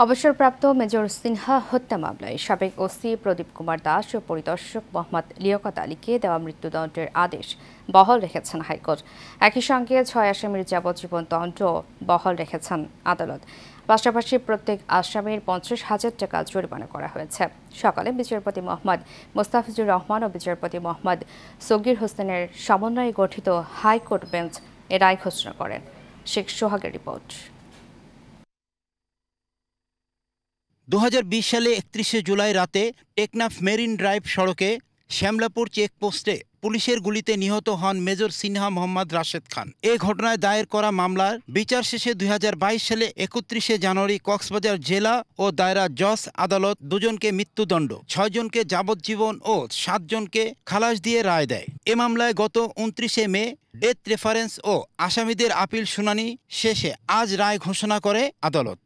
অবসরপ্রাপ্ত মেজর সিনহা হত্যা মামলায় সাবেক ওসি প্রদীপ কুমার দাস ও পরিদর্শক মোহাম্মদ লিয়াকত আলীকে দেওয়া মৃত্যুদণ্ডের আদেশ বহাল রেখেছেন হাইকোর্ট। একই সঙ্গে 6 আসামির যাবজ্জীবন দণ্ড বহাল রেখেছেন আদালত। পাশাপাশি প্রত্যেক আসামির 50,000 টাকা জরিমানা করা হয়েছে। সকালে বিচারপতি মোহাম্মদ মোস্তাফিজুর রহমান ও বিচারপতি মোহাম্মদ সগির হোসেনের সমন্বয়ে গঠিত হাইকোর্ট বেঞ্চ এ রায় ঘোষণা করেন। শেখ সোহাগের রিপোর্ট। 2020 সালে 31 জুলাই রাতে টেকনাফ মেরিন ড্রাইভ সড়কে শ্যামলাপুর চেকপোস্টে পুলিশের গুলিতে নিহত হন মেজর সিনহা মোহাম্মদ রাশেদ খান। এ ঘটনায় দায়ের করা মামলার বিচার শেষে 2022 সালে 31 জানুয়ারি কক্সবাজার জেলা ও দায়রা জজ আদালত দুজনকে মৃত্যুদণ্ড, 6 জনকে যাবজ্জীবন ও 7 জনকে খালাস দিয়ে রায় দেয়। এ মামলায় গত 29 মে ডেথ রেফারেন্স ও আসামিদের আপিল শুনানি শেষে আজ রায় ঘোষণা করে আদালত।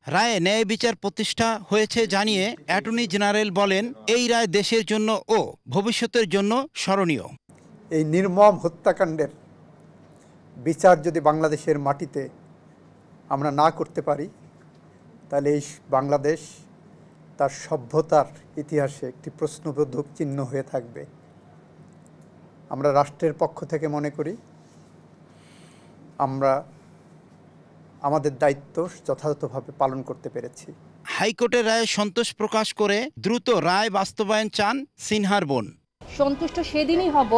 রায়ে ন্যায় বিচার প্রতিষ্ঠা হয়েছে জানিয়ে অ্যাটর্নি জেনারেল বলেন, এই রায় দেশের জন্য ও ভবিষ্যতের জন্য স্মরণীয়। এই নির্মম হত্যাকাণ্ডের বিচার যদি বাংলাদেশের মাটিতে আমরা না করতে পারি, তাহলে এই বাংলাদেশ তার সভ্যতার ইতিহাসে একটি প্রশ্নবোধক চিহ্ন হয়ে থাকবে। আমরা রাষ্ট্রের পক্ষ থেকে মনে করি আমরা আমাদের দায়িত্ব যথাযথভাবে পালন করতে পেরেছি। হাইকোর্টের রায়ে সন্তোষ প্রকাশ করে দ্রুত রায় বাস্তবায়ন চান সিনহার বোন। সন্তুষ্ট সেদিনই হব,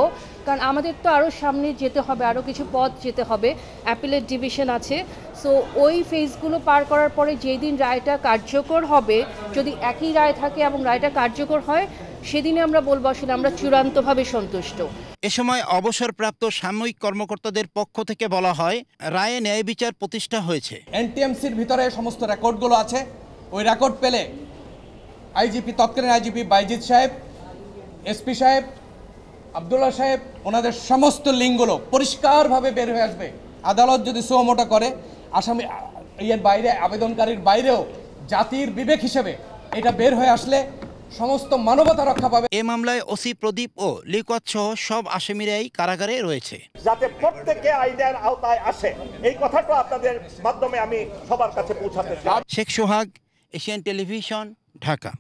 কারণ আমাদের তো আরও সামনে যেতে হবে, আরও কিছু পথ যেতে হবে। অ্যাপিলেট ডিভিশন আছে, সো ওই ফেজগুলো পার করার পরে যেই দিন রায়টা কার্যকর হবে, যদি একই রায় থাকে এবং রায়টা কার্যকর হয়, সেদিনে আমরা বলবো আসলে আমরা চূড়ান্তভাবে সন্তুষ্ট। এ সময় অবসরপ্রাপ্ত সাময়িক কর্মকর্তাদের পক্ষ থেকে বলা হয়, রায়ে ন্যায় বিচার প্রতিষ্ঠা হয়েছে। এনটিএমসির ভিতরে সমস্ত রেকর্ডগুলো আছে। ওই রেকর্ড পেলে আইজিপি, তৎকালীন আইজিপি বাইজিৎ সাহেব, এসপি সাহেব, আবদুল্লাহ সাহেব, ওনাদের সমস্ত লিঙ্কগুলো পরিষ্কারভাবে বের হয়ে আসবে। আদালত যদি সোমোটো করে, আসামি এর বাইরে, আবেদনকারীর বাইরেও জাতির বিবেক হিসেবে এটা বের হয়ে আসলে সমস্ত মানবতা রক্ষা পাবে। এ মামলায় ওসি প্রদীপ ও লিয়াকত সহ সব আসামিরাই কারাগারে রয়েছে। যাতে প্রত্যেকে আইনের আওতায় আসে, এই কথাটা আপনাদের মাধ্যমে আমি সবার কাছে পৌঁছাতে চাই। শেখ সোহাগ, এশিয়ান টেলিভিশন, ঢাকা।